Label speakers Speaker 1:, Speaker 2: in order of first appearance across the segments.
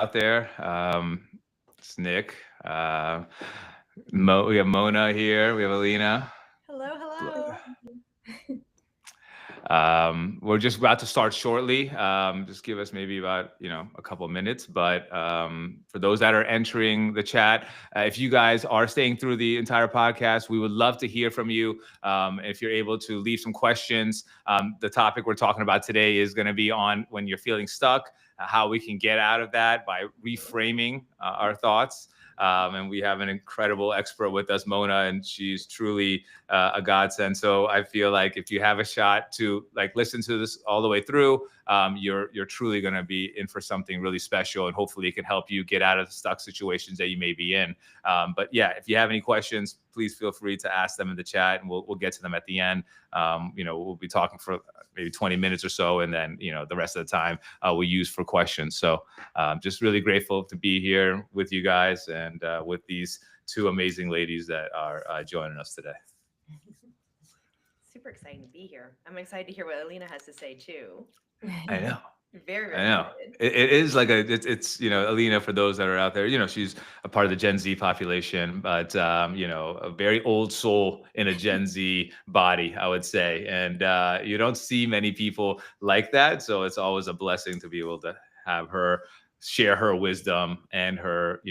Speaker 1: out there. It's Nick. We have Mona here. We have Alina.
Speaker 2: Hello, hello.
Speaker 1: We're just about to start shortly. Just give us maybe about a couple of minutes. But for those that are entering the chat, if you guys are staying through the entire podcast, we would love to hear from you. If you're able to leave some questions, the topic we're talking about today is going to be on when you're feeling stuck, how we can get out of that by reframing our thoughts. And we have an incredible expert with us, Mona, and she's truly a godsend. So I feel like if you have a shot to listen to this all the way through, you're truly going to be in for something really special, and hopefully it can help you get out of the stuck situations that you may be in. But yeah, if you have any questions, please feel free to ask them in the chat, and we'll get to them at the end. We'll be talking for maybe 20 minutes or so, and then the rest of the time we'll use for questions. So just really grateful to be here with you guys and with these two amazing ladies that are joining us today.
Speaker 2: Super exciting to be here. I'm excited to hear what Alina has to say too.
Speaker 1: I know.
Speaker 2: Very, very
Speaker 1: I know
Speaker 2: excited.
Speaker 1: it is like it's Alina, for those that are out there, she's a part of the Gen Z population, but a very old soul in a Gen Z body, I would say, and you don't see many people like that, so it's always a blessing to be able to have her share her wisdom and her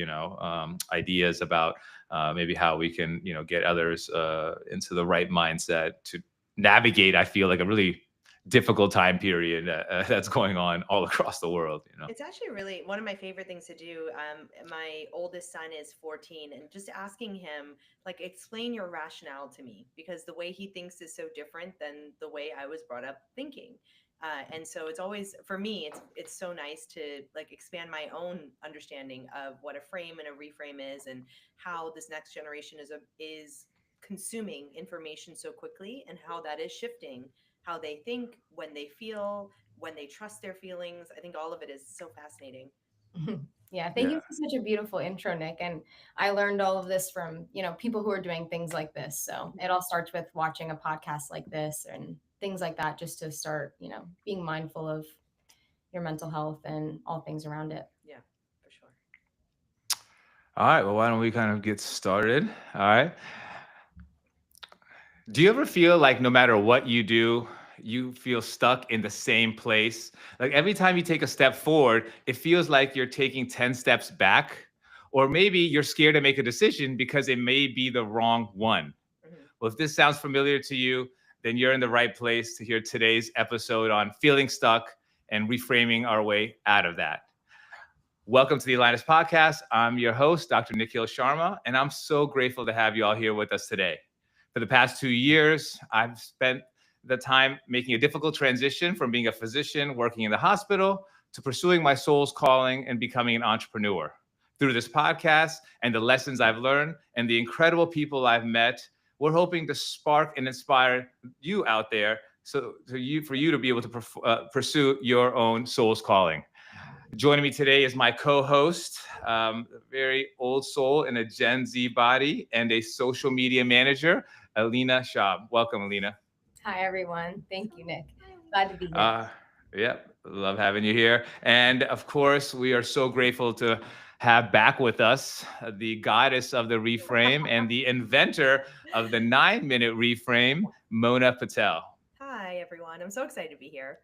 Speaker 1: ideas about maybe how we can get others into the right mindset to navigate, I feel like, a really difficult time period that's going on all across the world.
Speaker 2: It's actually really one of my favorite things to do. My oldest son is 14, and just asking him, explain your rationale to me, because the way he thinks is so different than the way I was brought up thinking. And so it's always, for me, it's so nice to expand my own understanding of what a frame and a reframe is, and how this next generation is consuming information so quickly, and how that is shifting how they think, when they feel, when they trust their feelings. I think all of it is so fascinating.
Speaker 3: Yeah, thank you for such a beautiful intro, Nick. And I learned all of this from, people who are doing things like this. So it all starts with watching a podcast like this and things like that, just to start, being mindful of your mental health and all things around it.
Speaker 2: Yeah, for sure.
Speaker 1: All right, well, why don't we kind of get started? All right. Do you ever feel like no matter what you do, you feel stuck in the same place? Like every time you take a step forward, it feels like you're taking 10 steps back. Or maybe you're scared to make a decision because it may be the wrong one.
Speaker 2: Mhm.
Speaker 1: Well, if this sounds familiar to you, then you're in the right place to hear today's episode on feeling stuck and reframing our way out of that. Welcome to the AlignUs podcast. I'm your host, Dr. Nikhil Sharma, and I'm so grateful to have you all here with us today. For the past 2 years, I've spent the time making a difficult transition from being a physician working in the hospital to pursuing my soul's calling and becoming an entrepreneur. Through this podcast and the lessons I've learned and the incredible people I've met, we're hoping to spark and inspire you out there for you to be able to pursue your own soul's calling. Joining me today is my co-host, very old soul in a Gen Z body, and a social media manager, Alina Schaub. Welcome, Alina.
Speaker 3: Hi, everyone. Thank you, Nick. Glad to be here.
Speaker 1: Yep, love having you here. And of course, we are so grateful to have back with us the goddess of the reframe and the inventor of the 9-minute reframe, Mona Patel.
Speaker 2: Hi, everyone. I'm so excited to be here.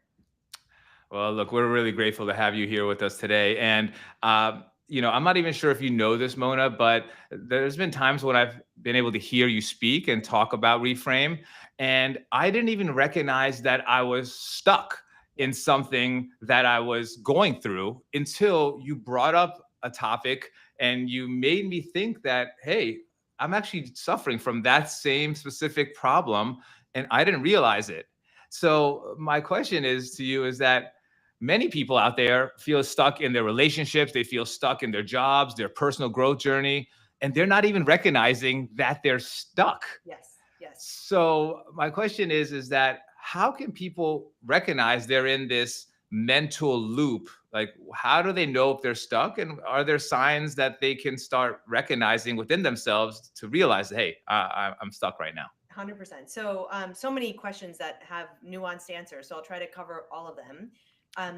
Speaker 1: Well, look, we're really grateful to have you here with us today. And, I'm not even sure if you know this, Mona, but there's been times when I've been able to hear you speak and talk about reframe, and I didn't even recognize that I was stuck in something that I was going through until you brought up a topic and you made me think that, hey, I'm actually suffering from that same specific problem, and I didn't realize it. So my question is to you is that many people out there feel stuck in their relationships, they feel stuck in their jobs, their personal growth journey, and they're not even recognizing that they're stuck.
Speaker 2: Yes.
Speaker 1: So my question is that how can people recognize they're in this mental loop? Like, how do they know if they're stuck? And are there signs that they can start recognizing within themselves to realize, hey, I'm stuck right now?
Speaker 2: 100%. So, so many questions that have nuanced answers. So I'll try to cover all of them.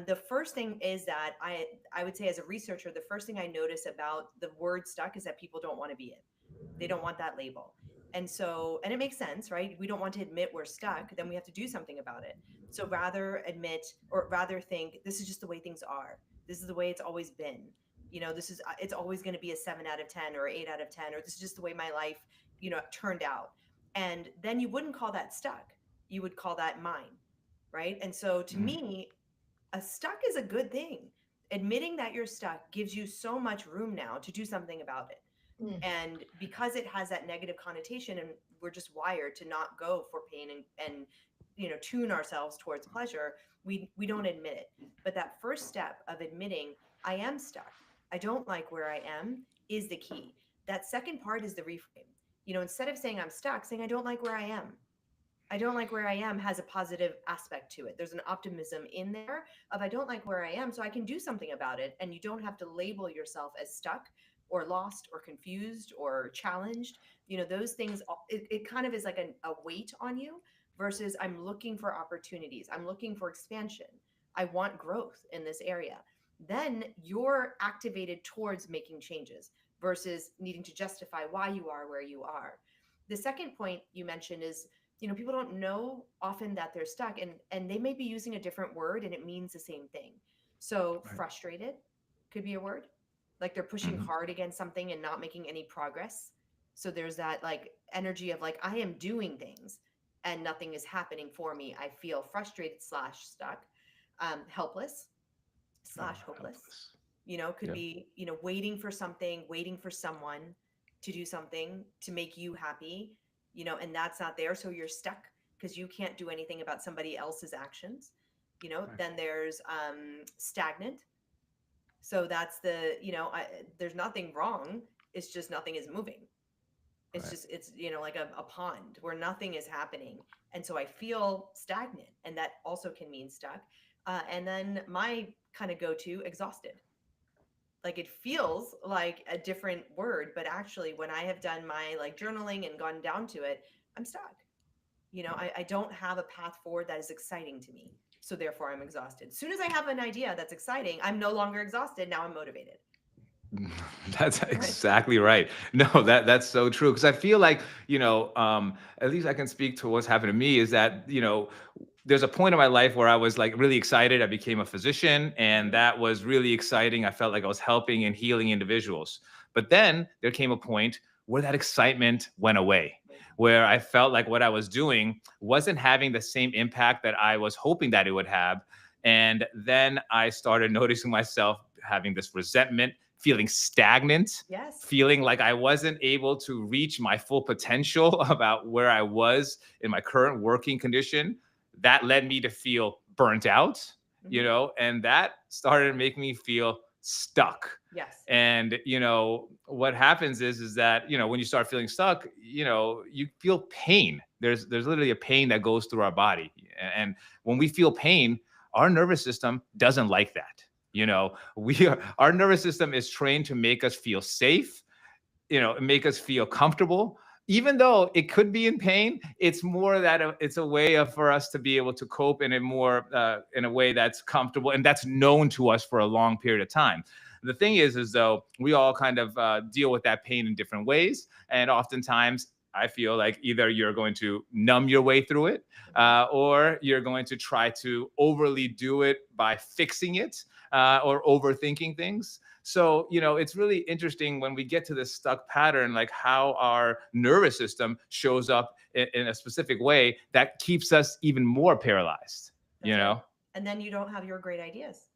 Speaker 2: The first thing is that I would say, as a researcher, the first thing I notice about the word stuck is that people don't want to be it. They don't want that label. And so, and it makes sense, right? We don't want to admit we're stuck, then we have to do something about it. So rather admit, or rather think, this is just the way things are. This is the way it's always been. This is, it's always going to be a 7 out of 10 or 8 out of 10, or this is just the way my life, turned out. And then you wouldn't call that stuck. You would call that mine. Right. And so to
Speaker 1: Mm,
Speaker 2: me, a stuck is a good thing. Admitting that you're stuck gives you so much room now to do something about it.
Speaker 3: Mm.
Speaker 2: And because it has that negative connotation, and we're just wired to not go for pain and tune ourselves towards pleasure, we don't admit it. But that first step of admitting I am stuck, I don't like where I am, is the key. That second part is the reframe. Instead of saying I'm stuck, saying I don't like where I am. I don't like where I am has a positive aspect to it. There's an optimism in there of I don't like where I am, so I can do something about it. And you don't have to label yourself as stuck or lost or confused or challenged. Those things, it kind of is like a weight on you, versus I'm looking for opportunities. I'm looking for expansion. I want growth in this area. Then you're activated towards making changes versus needing to justify why you are where you are. The second point you mentioned is, people don't know often that they're stuck, and they may be using a different word and it means the same thing. So
Speaker 1: right.
Speaker 2: frustrated could be a word, like they're pushing
Speaker 1: Hmm.
Speaker 2: hard against something and not making any progress. So there's that like energy of like, I am doing things and nothing is happening for me. I feel frustrated slash stuck. Helpless
Speaker 1: Oh,
Speaker 2: slash hopeless.
Speaker 1: helpless.
Speaker 2: Could
Speaker 1: Yep.
Speaker 2: be, waiting for something, waiting for someone to do something to make you happy, and that's not there. So you're stuck because you can't do anything about somebody else's actions.
Speaker 1: Right.
Speaker 2: Then there's stagnant. So that's there's nothing wrong. It's just nothing is moving. It's
Speaker 1: Right.
Speaker 2: just, it's, like a pond where nothing is happening. And so I feel stagnant, and that also can mean stuck. And then my kind of go to, exhausted. Like, it feels like a different word, but actually when I have done my like journaling and gone down to it, I'm stuck. I don't have a path forward that is exciting to me. So therefore I'm exhausted. As soon as I have an idea that's exciting, I'm no longer exhausted. Now I'm motivated.
Speaker 1: That's
Speaker 2: Right.
Speaker 1: exactly right. No, that's so true. Because I feel like, at least I can speak to what's happened to me is that, there's a point in my life where I was like really excited. I became a physician, and
Speaker 2: Mhm.
Speaker 1: that was really exciting. I felt like I was helping and healing individuals. But then there came a point where that excitement went away, where I felt like what I was doing wasn't having the same impact that I was hoping that it would have. And then I started noticing myself having this resentment, feeling stagnant,
Speaker 2: Yes.
Speaker 1: feeling like I wasn't able to reach my full potential about where I was in my current working condition. That led me to feel burnt out,
Speaker 2: Hmm.
Speaker 1: and that started to make me feel stuck.
Speaker 2: Yes.
Speaker 1: And what happens is that when you start feeling stuck, you feel pain. There's literally a pain that goes through our body, and when we feel pain, our nervous system doesn't like that. Our nervous system is trained to make us feel safe, make us feel comfortable. Even though it could be in pain, it's more that it's a way of for us to be able to cope in a more in a way that's comfortable and that's known to us for a long period of time. The thing is though, we all kind of deal with that pain in different ways, and oftentimes I feel like either you're going to numb your way through it,
Speaker 2: Hmm.
Speaker 1: or you're going to try to overly do it by fixing it, or overthinking things. So, it's really interesting when we get to this stuck pattern, like how our nervous system shows up in a specific way that keeps us even more paralyzed, you
Speaker 2: That's right.
Speaker 1: know?
Speaker 2: And then you don't have your great ideas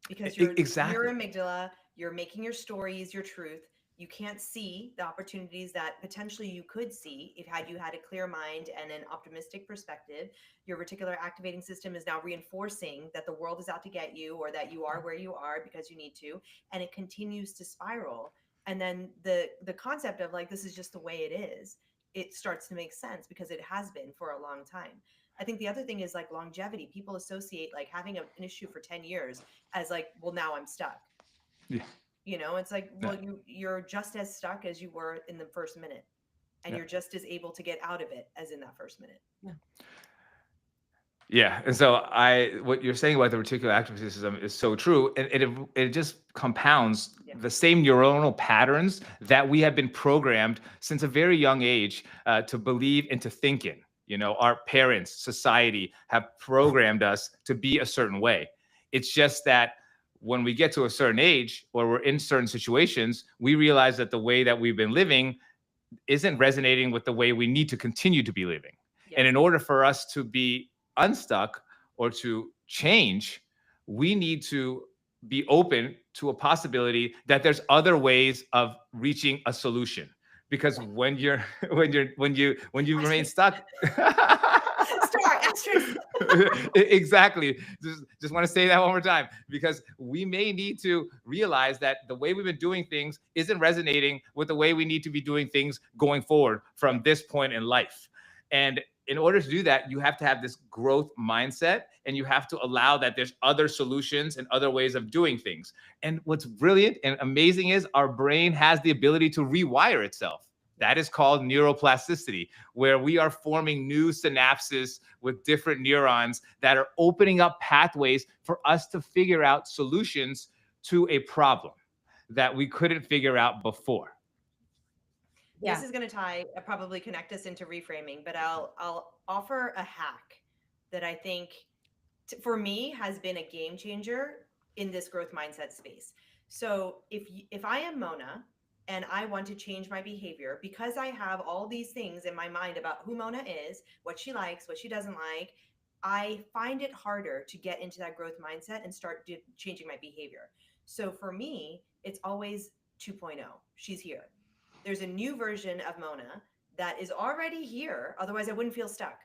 Speaker 2: because your
Speaker 1: Exactly.
Speaker 2: amygdala, you're making your stories your truth. You can't see the opportunities that potentially you could see if had you had a clear mind and an optimistic perspective. Your reticular activating system is now reinforcing that the world is out to get you, or that you are where you are because you need to, and it continues to spiral. And then the concept of like, this is just the way it is, it starts to make sense because it has been for a long time. I think the other thing is like longevity. People associate like having an issue for 10 years as like, well, now I'm stuck.
Speaker 1: Yeah.
Speaker 2: It's like,
Speaker 1: Yeah.
Speaker 2: well, you're just as stuck as you were in the first minute, and
Speaker 1: Yeah.
Speaker 2: you're just as able to get out of it as in that first minute.
Speaker 3: Yeah.
Speaker 1: Yeah, and so what you're saying about the reticular activating system is so true, and it just compounds
Speaker 2: Yeah.
Speaker 1: the same neuronal patterns that we have been programmed since a very young age to believe and to think in. You know, our parents, society have programmed us to be a certain way. It's just that when we get to a certain age or we're in certain situations, we realize that the way that we've been living isn't resonating with the way we need to continue to be living.
Speaker 2: Yeah.
Speaker 1: And in order for us to be unstuck or to change, we need to be open to a possibility that there's other ways of reaching a solution. Because when you're when you remain
Speaker 2: Asterisk.
Speaker 1: stuck,
Speaker 2: Star, asterisk.
Speaker 1: exactly. Just want to say that one more time because we may need to realize that the way we've been doing things isn't resonating with the way we need to be doing things going forward from this point in life. And in order to do that, you have to have this growth mindset and you have to allow that there's other solutions and other ways of doing things. And what's brilliant and amazing is our brain has the ability to rewire itself. That is called neuroplasticity, where we are forming new synapses with different neurons that are opening up pathways for us to figure out solutions to a problem that we couldn't figure out before.
Speaker 2: This
Speaker 3: Yeah.
Speaker 2: is going to probably connect us into reframing, but I'll offer a hack that I think for me has been a game changer in this growth mindset space. So if I am Mona and I want to change my behavior because I have all these things in my mind about who Mona is, what she likes, what she doesn't like, I find it harder to get into that growth mindset and start changing my behavior. So for me, it's always 2.0. She's here. There's a new version of Mona that is already here. Otherwise, I wouldn't feel stuck.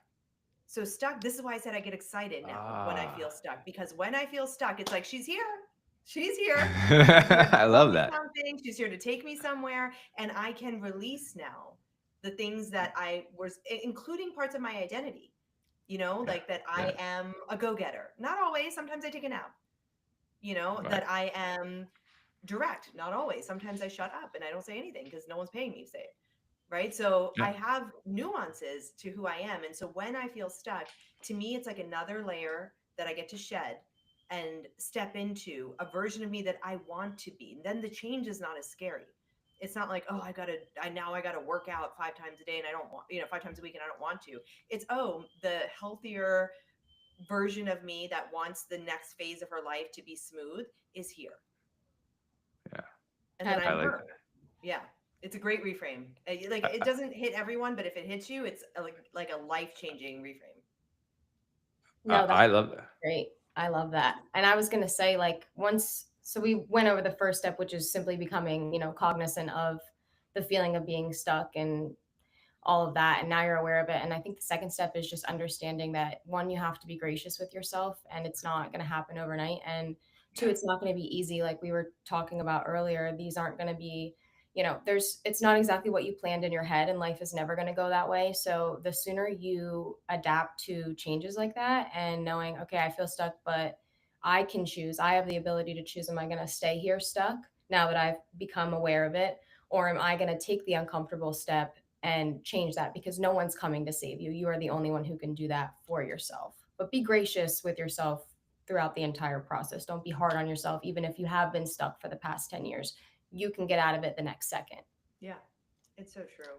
Speaker 2: So stuck, this is why I said I get excited now when I feel stuck, because when I feel stuck, it's like, she's here. She's here. She's here to
Speaker 1: I
Speaker 2: tell
Speaker 1: love
Speaker 2: me
Speaker 1: that.
Speaker 2: something. She's here to take me somewhere. And I can release now the things that I was, including parts of my identity,
Speaker 1: Yeah.
Speaker 2: like that
Speaker 1: Yeah.
Speaker 2: I am a go-getter. Not always. Sometimes I take a nap,
Speaker 1: Right.
Speaker 2: that I am direct. Not always. Sometimes I shut up and I don't say anything because no one's paying me to say it. Right. So
Speaker 1: Yeah.
Speaker 2: I have nuances to who I am. And so when I feel stuck, to me, it's like another layer that I get to shed and step into a version of me that I want to be. And then the change is not as scary. It's not like, oh, I gotta work out 5 times a day and I don't want, 5 times a week and I don't want to. It's, oh, the healthier version of me that wants the next phase of her life to be smooth is here.
Speaker 1: Yeah.
Speaker 2: And
Speaker 3: I
Speaker 2: then
Speaker 1: I
Speaker 2: I'm
Speaker 1: like
Speaker 2: her.
Speaker 1: that.
Speaker 2: Yeah. It's a great reframe. Like, it
Speaker 1: I,
Speaker 2: doesn't hit everyone, but if it hits you, it's like a life-changing reframe.
Speaker 3: No, that's
Speaker 1: I love that.
Speaker 3: great. I love that. And I was going to say, like, so we went over the first step, which is simply becoming, cognizant of the feeling of being stuck and all of that. And now you're aware of it. And I think the second step is just understanding that one, you have to be gracious with yourself and it's not going to happen overnight. And two, it's not going to be easy. Like we were talking about earlier, these aren't going to be, it's not exactly what you planned in your head and life is never going to go that way. So the sooner you adapt to changes like that and knowing, okay, I feel stuck, but I can choose, I have the ability to choose, am I going to stay here stuck now that I've become aware of it? Or am I going to take the uncomfortable step and change that, because no one's coming to save you. You are the only one who can do that for yourself. But be gracious with yourself throughout the entire process. Don't be hard on yourself, even if you have been stuck for the past 10 years. You can get out of it the next second.
Speaker 2: Yeah. It's so true.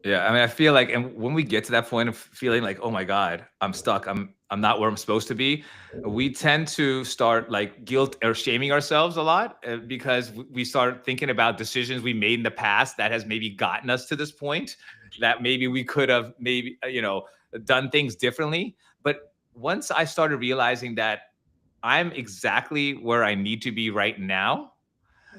Speaker 1: Yeah, I mean, I feel like, and when we get to that point of feeling like, oh my God, I'm stuck, I'm not where I'm supposed to be, we tend to start like guilt or shaming ourselves a lot because we start thinking about decisions we made in the past that has maybe gotten us to this point, that maybe we could have maybe done things differently. But once I started realizing that I'm exactly where I need to be right now,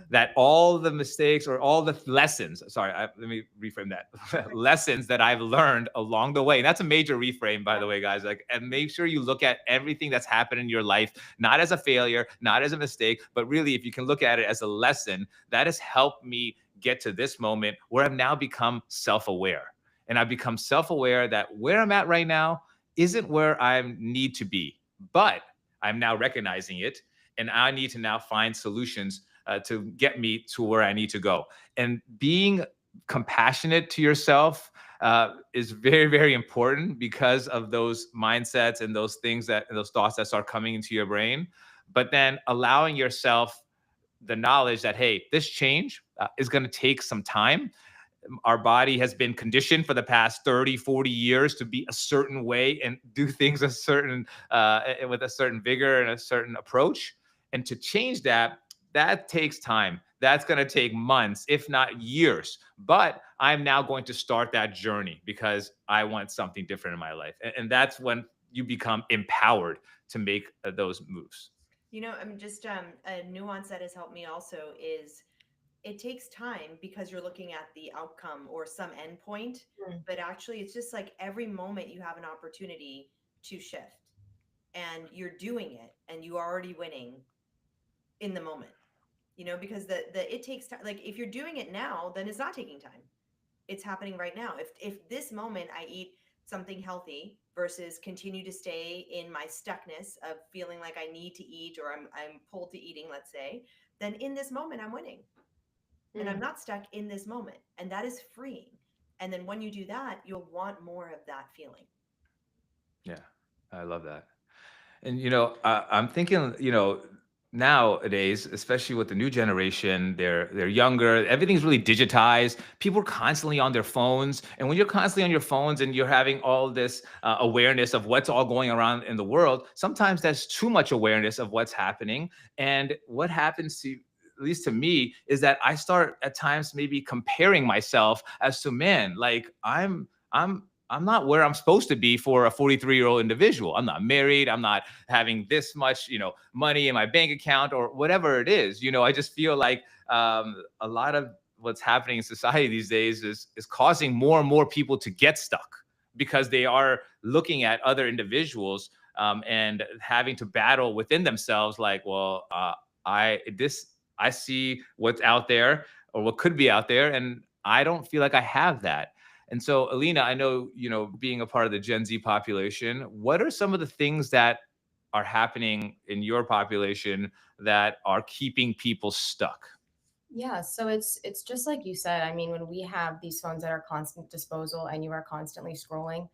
Speaker 1: that all the mistakes or all the lessons, sorry, let me reframe that, lessons that I've learned along the way. And that's a major reframe, by the way, guys. Like, and make sure you look at everything that's happened in your life, not as a failure, not as a mistake, but really, if you can look at it as a lesson, that has helped me get to this moment where I've now become self-aware. And I've become self-aware that where I'm at right now isn't where I need to be, but I'm now recognizing it. And I need to now find solutions to get me to where I need to go. And being compassionate to yourself is very, very important because of those mindsets and those things that and those thoughts that start coming into your brain. But then allowing yourself the knowledge that, hey, this change is going to take some time. Our body has been conditioned for the past 30, 40 years to be a certain way and do things a certain with a certain vigor and a certain approach. And to change that, that takes time. That's going to take months, if not years. But I'm now going to start that journey because I want something different in my life. And that's when you become empowered to make those moves.
Speaker 2: I mean, just a nuance that has helped me also is it takes time because you're looking at the outcome or some endpoint,
Speaker 3: Mm.
Speaker 2: but actually it's just like every moment you have an opportunity to shift and you're doing it and you are already winning in the moment, because the it takes time. Like if you're doing it now, then it's not taking time. It's happening right now. If this moment I eat something healthy versus continue to stay in my stuckness of feeling like I need to eat or I'm pulled to eating, let's say, then in this moment I'm winning and I'm
Speaker 3: Mm.
Speaker 2: not stuck in this moment. And that is freeing. And then when you do that, you'll want more of that feeling.
Speaker 1: Yeah, I love that. And I'm thinking, nowadays, especially with the new generation, they're younger. Everything's really digitized. People are constantly on their phones, and when you're constantly on your phones and you're having all this awareness of what's all going around in the world, sometimes that's too much awareness of what's happening. And what happens to at least to me, is that I start at times maybe comparing myself as to, man, like I'm not where I'm supposed to be for a 43-year-old individual. I'm not married. I'm not having this much, money in my bank account or whatever it is. I just feel like a lot of what's happening in society these days is causing more and more people to get stuck because they are looking at other individuals and having to battle within themselves. Like, well, I see what's out there or what could be out there, and I don't feel like I have that. And so, Alina, I know, being a part of the Gen Z population, what are some of the things that are happening in your population that are keeping people stuck?
Speaker 3: Yeah, so it's just like you said. I mean, when we have these phones at our constant disposal and you are constantly scrolling,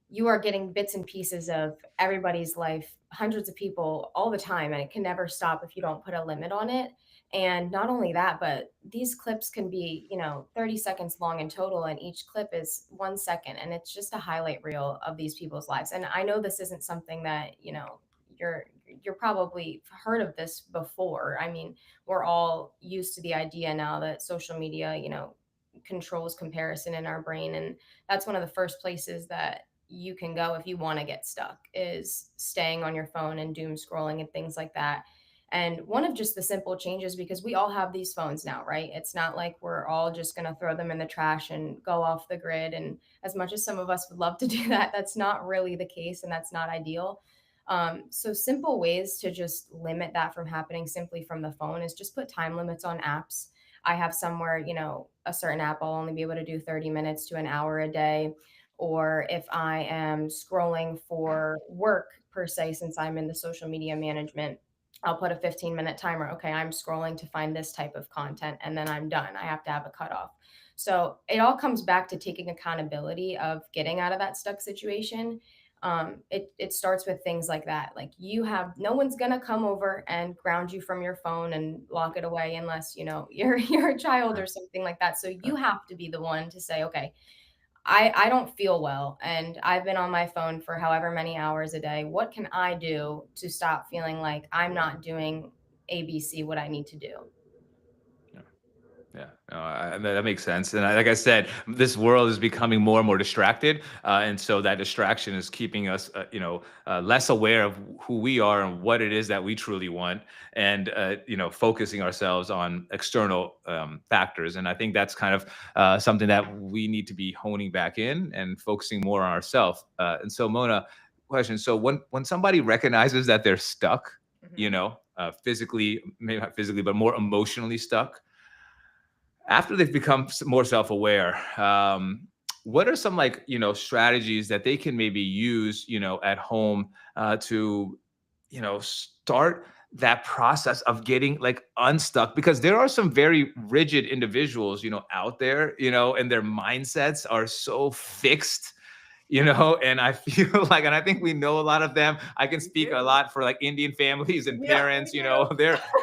Speaker 3: you are getting bits and pieces of everybody's life, hundreds of people all the time, and it can never stop if you don't put a limit on it. And not only that, but these clips can be, 30 seconds long in total, and each clip is 1 second, and it's just a highlight reel of these people's lives. And I know this isn't something that, you're you're probably heard of this before. I mean, we're all used to the idea now that social media, controls comparison in our brain, and that's one of the first places that you can go if you want to get stuck, is staying on your phone and doom scrolling and things like that. And one of just the simple changes, because we all have these phones now, right? It's not like we're all just going to throw them in the trash and go off the grid. And as much as some of us would love to do that, that's not really the case, and that's not ideal. So simple ways to just limit that from happening simply from the phone is just put time limits on apps. I have somewhere, a certain app I'll only be able to do 30 minutes to an hour a day. Or if I am scrolling for work per se, since I'm in the social media management, I'll put a 15-minute timer. Okay, I'm scrolling to find this type of content and then I'm done. I have to have a cutoff. So it all comes back to taking accountability of getting out of that stuck situation. It starts with things like that. Like, no one's gonna come over and ground you from your phone and lock it away unless you're a child or something like that. So you have to be the one to say, okay, I don't feel well and I've been on my phone for however many hours a day. What can I do to stop feeling like I'm not doing ABC, what I need to do?
Speaker 1: Yeah, no, that makes sense. And like I said, this world is becoming more and more distracted, and so that distraction is keeping us, less aware of who we are and what it is that we truly want, and focusing ourselves on external factors. And I think that's kind of something that we need to be honing back in and focusing more on ourselves. And so, Mona, question: so when somebody recognizes that they're stuck, physically, maybe not physically, but more emotionally stuck after they've become more self-aware, what are some strategies that they can maybe use at home to start that process of getting like unstuck, because there are some very rigid individuals, out there, and their mindsets are so fixed, and I feel like, and I think we know a lot of them. I can
Speaker 2: We
Speaker 1: speak a
Speaker 2: do.
Speaker 1: lot for like Indian families and
Speaker 2: Yeah,
Speaker 1: parents,
Speaker 2: we do.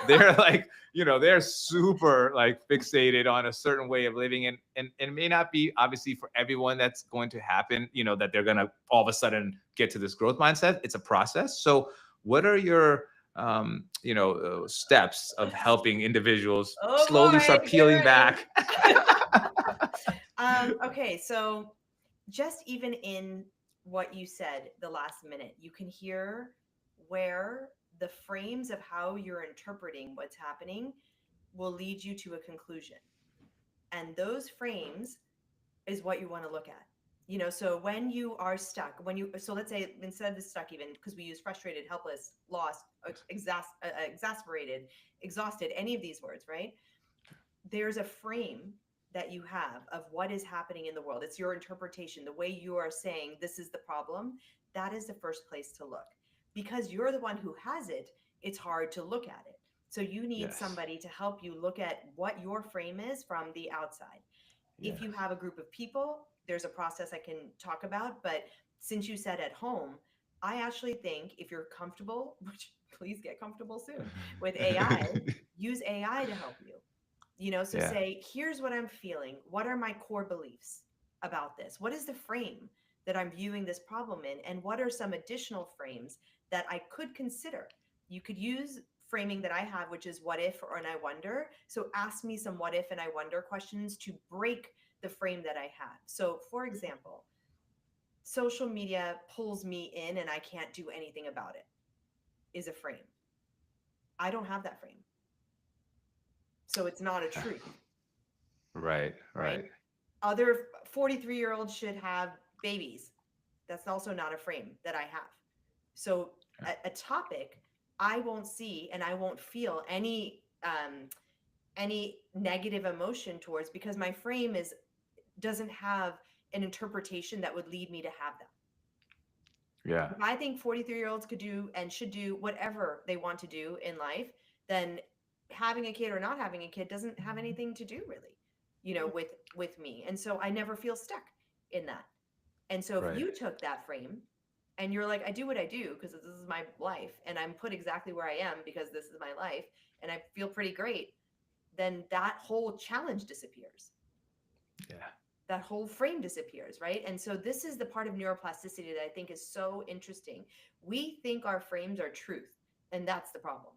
Speaker 1: they're like, they're super like fixated on a certain way of living, and it may not be obviously for everyone that's going to happen, that they're going to all of a sudden get to this growth mindset. It's a process. So what are your steps of helping individuals
Speaker 2: Oh
Speaker 1: slowly
Speaker 2: boy,
Speaker 1: start peeling back?
Speaker 2: get ready. Okay, so just even in what you said the last minute, you can hear where the frames of how you're interpreting what's happening will lead you to a conclusion. And those frames is what you want to look at. So when you are stuck, so let's say instead of the stuck, even because we use frustrated, helpless, lost, exasperated, exhausted, any of these words, right? There's a frame that you have of what is happening in the world. It's your interpretation, the way you are saying this is the problem. That is the first place to look. Because you're the one who has it, it's hard to look at it. So you need
Speaker 1: Yes.
Speaker 2: somebody to help you look at what your frame is from the outside. If you
Speaker 1: Yes.
Speaker 2: have a group of people, there's a process I can talk about. But since you said at home, I actually think if you're comfortable, which please get comfortable soon with AI, use AI to help you. So
Speaker 1: Yeah.
Speaker 2: say, here's what I'm feeling. What are my core beliefs about this? What is the frame that I'm viewing this problem in? And what are some additional frames that I could consider? You could use framing that I have, which is what if or and I wonder. So ask me some what if and I wonder questions to break the frame that I have. So, for example, social media pulls me in and I can't do anything about it is a frame. I don't have that frame. So it's not a truth,
Speaker 1: Right.
Speaker 2: right?
Speaker 1: Right.
Speaker 2: Other 43-year-olds should have babies. That's also not a frame that I have. So a topic I won't see and I won't feel any negative emotion towards because my frame is doesn't have an interpretation that would lead me to have them.
Speaker 1: Yeah.
Speaker 2: If I think 43-year-olds could do and should do whatever they want to do in life, then having a kid or not having a kid doesn't have anything to do really, with me. And so I never feel stuck in that. And so if
Speaker 1: Right.
Speaker 2: you took that frame and you're like, I do what I do because this is my life and I'm put exactly where I am because this is my life and I feel pretty great, then that whole challenge disappears.
Speaker 1: Yeah.
Speaker 2: That whole frame disappears, right? And so this is the part of neuroplasticity that I think is so interesting. We think our frames are truth, and that's the problem.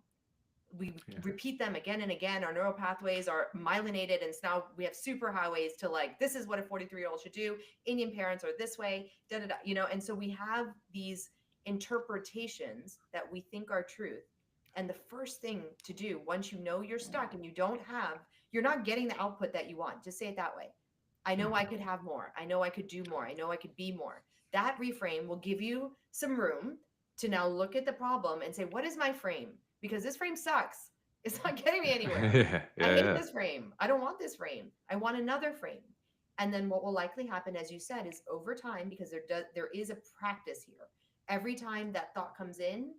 Speaker 2: We
Speaker 1: Yeah.
Speaker 2: repeat them again and again. Our neural pathways are myelinated, and so now we have superhighways to like, this is what a 43-year-old should do. Indian parents are this way, da da da, and so we have these interpretations that we think are truth. And the first thing to do once you know you're stuck and you're not getting the output that you want, just say it that way. I know I could have more. I know I could do more. I know I could be more. That reframe will give you some room to now look at the problem and say, what is my frame? Because this frame sucks. It's not getting me anywhere.
Speaker 1: Yeah.
Speaker 2: I hate
Speaker 1: Yeah.
Speaker 2: this frame. I don't want this frame. I want another frame. And then what will likely happen, as you said, is over time, because there is a practice here. Every time that thought comes in,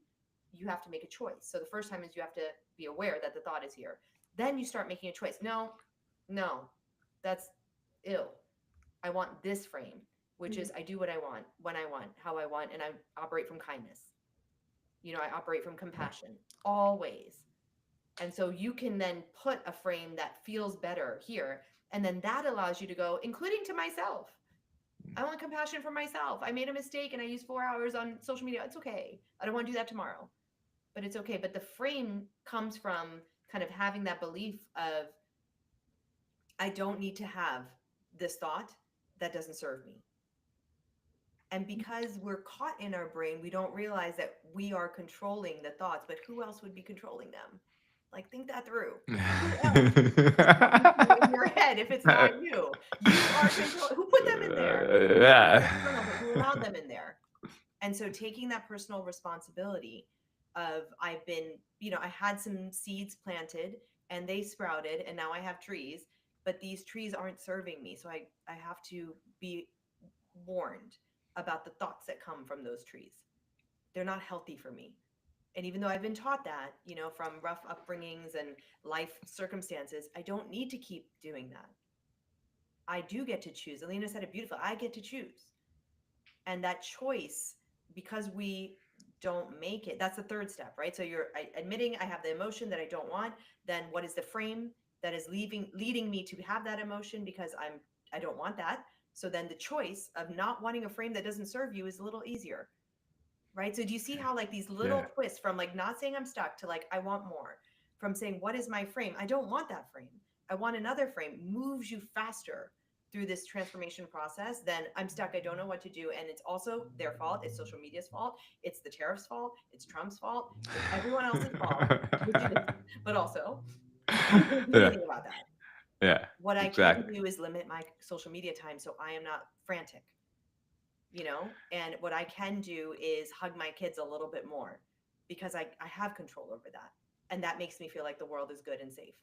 Speaker 2: you have to make a choice. So the first time is you have to be aware that the thought is here. Then you start making a choice. No, no, that's ill. I want this frame, which is I do what I want, when I want, how I want, and I operate from kindness. I operate from compassion always. And so you can then put a frame that feels better here. And then that allows you to go, including to myself. I want compassion for myself. I made a mistake and I used 4 hours on social media. It's okay. I don't want to do that tomorrow, but it's okay. But the frame comes from kind of having that belief of, I don't need to have this thought that doesn't serve me. And because we're caught in our brain, we don't realize that we are controlling the thoughts, but who else would be controlling them? Like, think that through. Who else is talking to you in your head if it's not you? You are control. Who put them in there? Maybe they're
Speaker 1: Yeah.
Speaker 2: external, but who allowed them in there? And so taking that personal responsibility of I had some seeds planted and they sprouted and now I have trees, but these trees aren't serving me. So I have to be warned about the thoughts that come from those trees. They're not healthy for me. And even though I've been taught that, from rough upbringings and life circumstances, I don't need to keep doing that. I do get to choose. Alina said it beautifully. I get to choose. And that choice, because we don't make it, that's the third step, right? So you're admitting I have the emotion that I don't want. Then what is the frame that is leading me to have that emotion, because I don't want that. So then the choice of not wanting a frame that doesn't serve you is a little easier, right? So do you see how like these little
Speaker 1: Yeah.
Speaker 2: twists from like not saying I'm stuck to like I want more, from saying what is my frame? I don't want that frame. I want another frame, moves you faster through this transformation process than I'm stuck. I don't know what to do. And it's also their fault. It's social media's fault. It's the tariffs' fault. It's Trump's fault. It's everyone else's fault, which it is. But also, I can't do
Speaker 1: Yeah.
Speaker 2: anything about that.
Speaker 1: Yeah.
Speaker 2: What I can
Speaker 1: Exactly.
Speaker 2: do is limit my social media time so I am not frantic, and what I can do is hug my kids a little bit more, because I have control over that. And that makes me feel like the world is good and safe.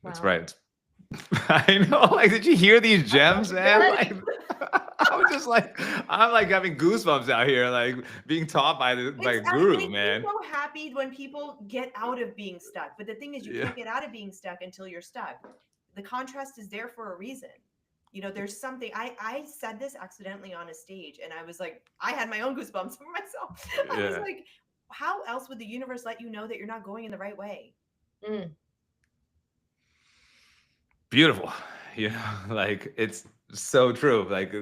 Speaker 1: That's
Speaker 3: Wow.
Speaker 1: right. I know. Like, did you hear these gems, man?
Speaker 3: Yes.
Speaker 1: Like, I was just like, I'm like having goosebumps out here, like being taught by
Speaker 2: It's
Speaker 1: a
Speaker 2: it
Speaker 1: guru,
Speaker 2: makes me
Speaker 1: man.
Speaker 2: so happy when people get out of being stuck. But the thing is, you
Speaker 1: Yeah.
Speaker 2: can't get out of being stuck until you're stuck. The contrast is there for a reason. There's something I said this accidentally on a stage, and I was like, I had my own goosebumps for myself. I was
Speaker 1: Yeah.
Speaker 2: like, how else would the universe let you know that you're not going in the right way?
Speaker 3: Mm.
Speaker 1: Beautiful. Like it's so true. Like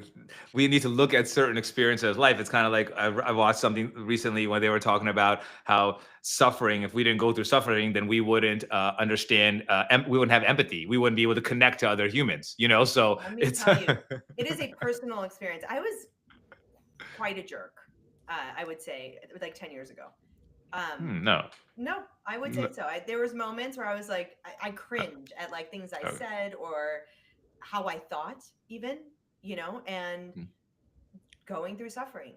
Speaker 1: we need to look at certain experiences of life. It's kind of like I watched something recently when they were talking about how suffering, if we didn't go through suffering, then we wouldn't understand, we wouldn't have empathy. We wouldn't be able to connect to other humans, So
Speaker 2: Let me
Speaker 1: it's,
Speaker 2: tell you, it is a personal experience. I was quite a jerk, I would say, like 10 years ago. Um,
Speaker 1: No.
Speaker 2: no, I would say
Speaker 1: No.
Speaker 2: so. There was moments where I was like, I cringe at like things I
Speaker 1: Okay.
Speaker 2: said or how I thought, even, and
Speaker 1: Mm.
Speaker 2: going through suffering,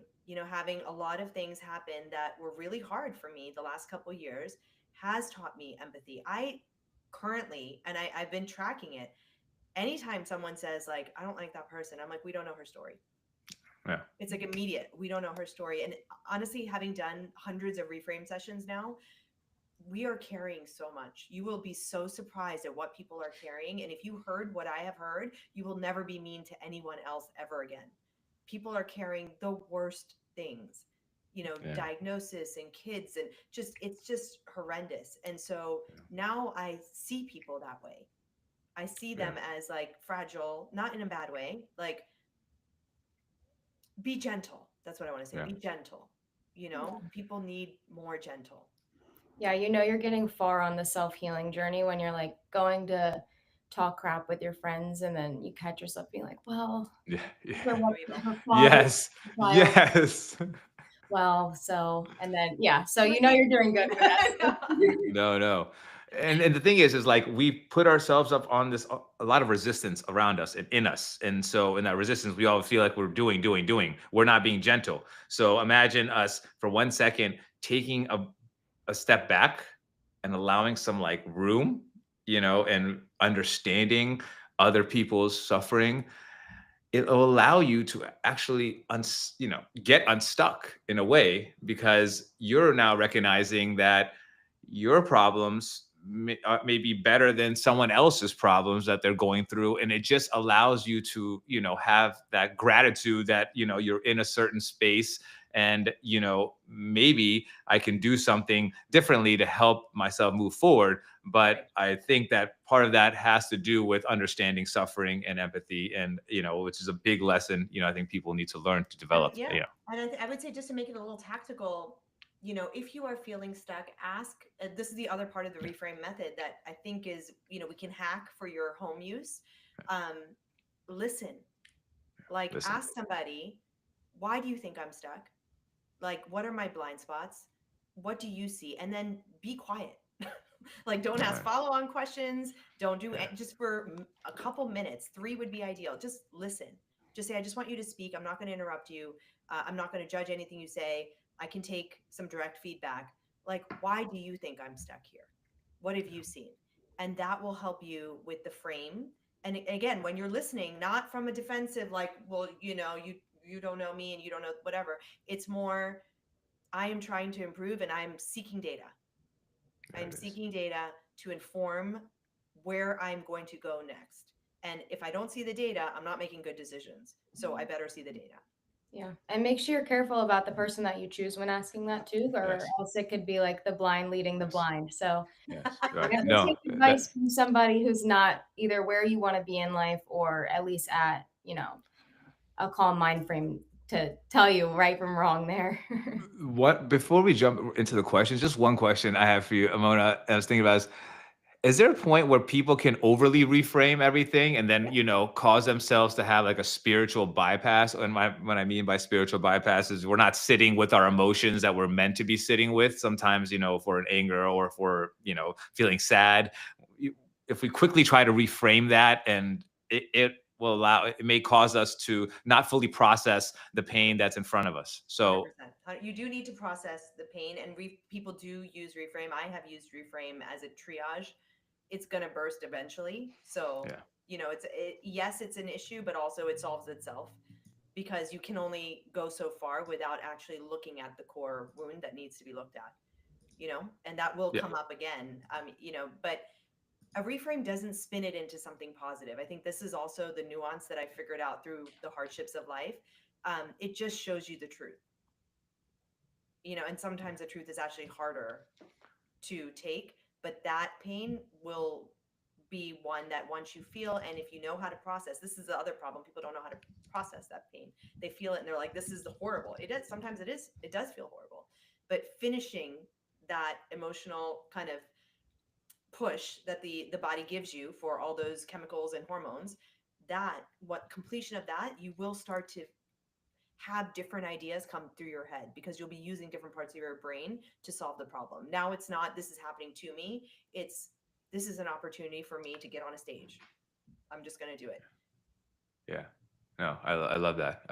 Speaker 2: having a lot of things happen that were really hard for me the last couple years has taught me empathy. I currently, and I've been tracking it, anytime someone says like, I don't like that person, I'm like, we don't know her story.
Speaker 1: Yeah.
Speaker 2: It's like immediate. We don't know her story. And honestly, having done hundreds of reframe sessions now, we are carrying so much. You will be so surprised at what people are carrying. And if you heard what I have heard, you will never be mean to anyone else ever again. People are carrying the worst things,
Speaker 1: Yeah.
Speaker 2: diagnosis and kids, and it's just horrendous. And so now I see people that way. I see
Speaker 1: Yeah.
Speaker 2: them as like fragile, not in a bad way, like be gentle. That's what I want to say.
Speaker 1: Yeah.
Speaker 2: Be gentle. People need more gentle.
Speaker 3: Yeah, you're getting far on the self-healing journey when you're like going to talk crap with your friends and then you catch yourself being like, well,
Speaker 1: Yeah. Yeah.
Speaker 3: her father
Speaker 1: Yes.
Speaker 3: child.
Speaker 1: Yes.
Speaker 3: Well, so and then yeah, so
Speaker 2: Like
Speaker 3: you're doing good with that.
Speaker 1: No, no. And the thing is like we put ourselves up on this a lot of resistance around us and in us. And so in that resistance, we all feel like we're doing. We're not being gentle. So imagine us for 1 second taking a step back and allowing some like room, and understanding other people's suffering. It'll allow you to actually get unstuck in a way, because you're now recognizing that your problems may be better than someone else's problems that they're going through, and it just allows you to have that gratitude that you're in a certain space, and maybe I can do something differently to help myself move forward. But
Speaker 2: Right.
Speaker 1: I think that part of that has to do with understanding suffering and empathy, and which is a big lesson I think people need to learn to
Speaker 2: And
Speaker 1: develop.
Speaker 2: yeah, and I would say, just to make it a little tactical, if you are feeling stuck, ask. This is the other part of the reframe method that I think is, we can hack for your home use. Um, Listen, like
Speaker 1: Listen.
Speaker 2: ask somebody, why do you think I'm stuck? Like, what are my blind spots? What do you see? And then be quiet. Like, don't
Speaker 1: All
Speaker 2: ask
Speaker 1: right.
Speaker 2: follow on questions. Don't do
Speaker 1: Yeah.
Speaker 2: it just for a couple minutes. 3 would be ideal. Just listen. Just say, I just want you to speak. I'm not going to interrupt you. I'm not going to judge anything you say. I can take some direct feedback. Like, why do you think I'm stuck here? What have you seen? And that will help you with the frame. And again, when you're listening, not from a defensive, like, well, you don't know me and you don't know whatever. It's more, I am trying to improve and I'm seeking data.
Speaker 1: There
Speaker 2: I'm
Speaker 1: it is.
Speaker 2: seeking data to inform where I'm going to go next. And if I don't see the data, I'm not making good decisions. So I better see the data.
Speaker 3: Yeah. And make sure you're careful about the person that you choose when asking that too, or
Speaker 1: Yes.
Speaker 3: else it could be like the blind leading the
Speaker 1: Yes.
Speaker 3: blind. So
Speaker 1: Yes.
Speaker 3: never
Speaker 1: No.
Speaker 3: take advice from somebody who's not either where you want to be in life or at least at, a calm mind frame to tell you right from wrong there.
Speaker 1: What before we jump into the questions, just one question I have for you, Mona. I was thinking about is there a point where people can overly reframe everything and then, cause themselves to have like a spiritual bypass? And what I mean by spiritual bypass is we're not sitting with our emotions that we're meant to be sitting with. Sometimes, if we're in anger or if we're, feeling sad, if we quickly try to reframe that and it may cause us to not fully process the pain that's in front of us. So
Speaker 2: 100%. You do need to process the pain, and people do use reframe. I have used reframe as a triage. It's going to burst eventually. So,
Speaker 1: yeah,
Speaker 2: yes, it's an issue, but also it solves itself because you can only go so far without actually looking at the core wound that needs to be looked at, and that will
Speaker 1: yeah,
Speaker 2: come up again. But a reframe doesn't spin it into something positive. I think this is also the nuance that I figured out through the hardships of life. It just shows you the truth, and sometimes the truth is actually harder to take, but that pain will be one that once you feel, and if you know how to process, this is the other problem. People don't know how to process that pain. They feel it and they're like, this is the horrible. It is, sometimes it does feel horrible, but finishing that emotional kind of push that the body gives you for all those chemicals and hormones, that what completion of that, you will start to have different ideas come through your head because you'll be using different parts of your brain to solve the problem. Now it's not this is happening to me, it's this is an opportunity for me to get on a stage. I'm just going to do it.
Speaker 1: yeah. No, I love that.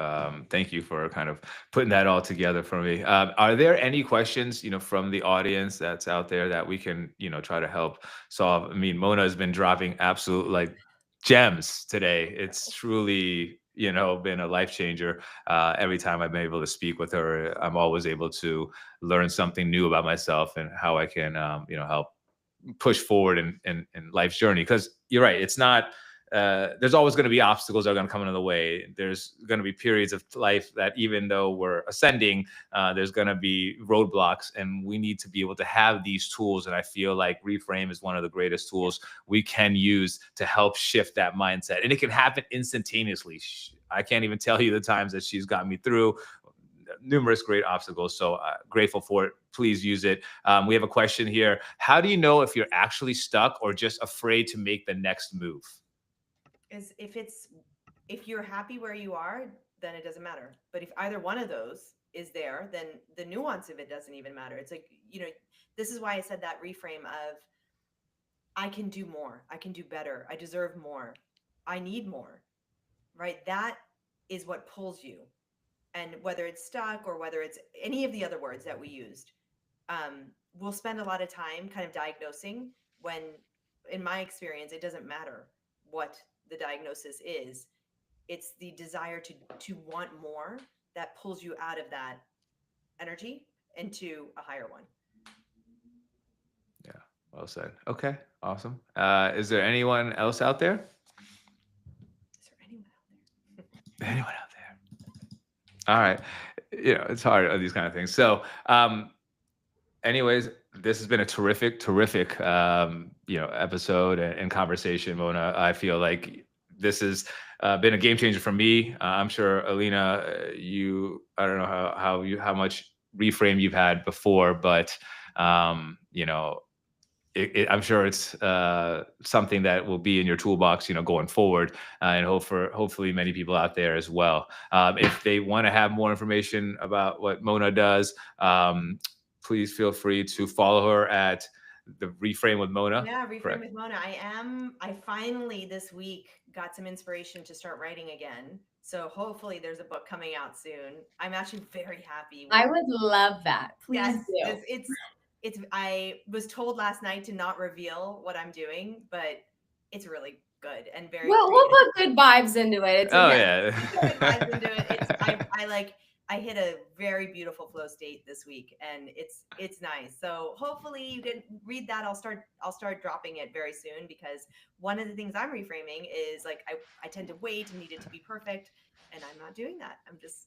Speaker 1: Thank you for kind of putting that all together for me. Are there any questions, from the audience that's out there that we can, try to help solve? I mean, Mona has been dropping absolute like gems today. It's truly, been a life changer. Every time I've been able to speak with her, I'm always able to learn something new about myself and how I can, help push forward in life's journey. Because you're right, it's not there's always going to be obstacles that are going to come into the way. There's going to be periods of life that even though we're ascending, there's going to be roadblocks, and we need to be able to have these tools. And I feel like reframe is one of the greatest tools we can use to help shift that mindset, and it can happen instantaneously. I can't even tell you the times that she's got me through numerous great obstacles. So grateful for it. Please use it. We have a question here. How do you know if you're actually stuck or just afraid to make the next move?
Speaker 2: Is if you're happy where you are, then it doesn't matter. But if either one of those is there, then the nuance of it doesn't even matter. It's like, this is why I said that reframe of I can do more, I can do better, I deserve more, I need more, right? That is what pulls you. And whether it's stuck or whether it's any of the other words that we used, we'll spend a lot of time kind of diagnosing when, in my experience, it doesn't matter what the diagnosis is. It's the desire to want more that pulls you out of that energy into a higher one.
Speaker 1: Yeah, well said. Okay, awesome. Is there anyone else out there?
Speaker 2: Is there anyone out there?
Speaker 1: Anyone out there? All right. It's hard these kind of things. So, anyways, this has been a terrific, episode and conversation, Mona. I feel like this has been a game changer for me. I'm sure, Alina, I don't know how much reframe you've had before, but I'm sure it's something that will be in your toolbox, going forward, and hopefully many people out there as well. If they want to have more information about what Mona does, please feel free to follow her at the Reframe with Mona.
Speaker 2: Yeah, Reframe
Speaker 1: Correct.
Speaker 2: with Mona. I finally this week got some inspiration to start writing again. So hopefully there's a book coming out soon. I'm actually very happy.
Speaker 3: I would love that. Please
Speaker 2: Yes,
Speaker 3: do.
Speaker 2: it's I was told last night to not reveal what I'm doing, but it's really good and very
Speaker 3: We'll
Speaker 2: creative.
Speaker 3: put good vibes into it. It's
Speaker 1: Oh
Speaker 3: okay.
Speaker 1: yeah.
Speaker 2: Put good vibes into it. I I hit a very beautiful flow state this week, and it's nice. So hopefully you can read that. I'll start dropping it very soon, because one of the things I'm reframing is like I tend to wait and need it to be perfect, and I'm not doing that. I'm just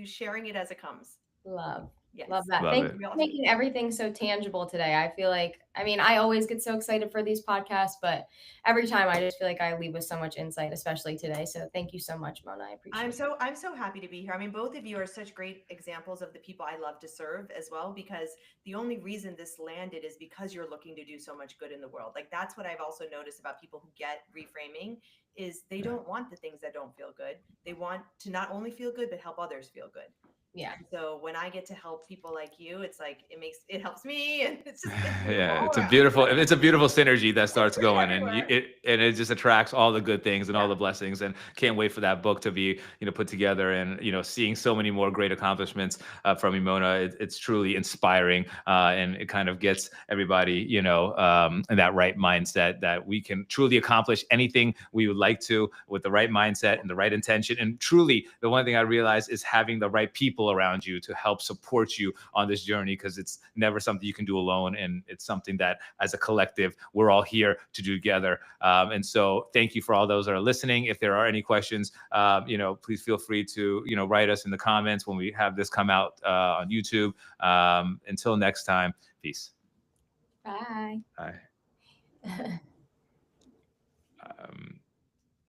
Speaker 2: sharing it as it comes.
Speaker 3: Love.
Speaker 2: Yes.
Speaker 3: Love that.
Speaker 1: Love
Speaker 3: Thank
Speaker 1: it.
Speaker 3: you
Speaker 2: We all
Speaker 3: for
Speaker 2: do.
Speaker 3: making everything so tangible today. I feel like, I mean, I always get so excited for these podcasts, but every time I just feel like I leave with so much insight, especially today. So thank you so much, Mona. I appreciate it.
Speaker 2: I'm so happy to be here. I mean, both of you are such great examples of the people I love to serve as well, because the only reason this landed is because you're looking to do so much good in the world. Like, that's what I've also noticed about people who get reframing, is they don't want the things that don't feel good. They want to not only feel good but help others feel good.
Speaker 3: Yeah.
Speaker 2: And so when I get to help people like you, it's like it helps me, and it's beautiful
Speaker 1: Yeah,
Speaker 2: all around.
Speaker 1: it's a beautiful synergy that starts
Speaker 2: It's
Speaker 1: going, and
Speaker 2: everywhere.
Speaker 1: it just attracts all the good things and all
Speaker 2: Yeah.
Speaker 1: the blessings. And can't wait for that book to be put together, and seeing so many more great accomplishments from Imona. It's truly inspiring, and it kind of gets everybody in that right mindset that we can truly accomplish anything we would like to with the right mindset and the right intention. And truly, the one thing I realized is having the right people around you to help support you on this journey, because it's never something you can do alone, and it's something that as a collective we're all here to do together. And so thank you for all those that are listening. If there are any questions, please feel free to write us in the comments when we have this come out on YouTube. Until next time, peace.
Speaker 3: Bye.
Speaker 1: Bye.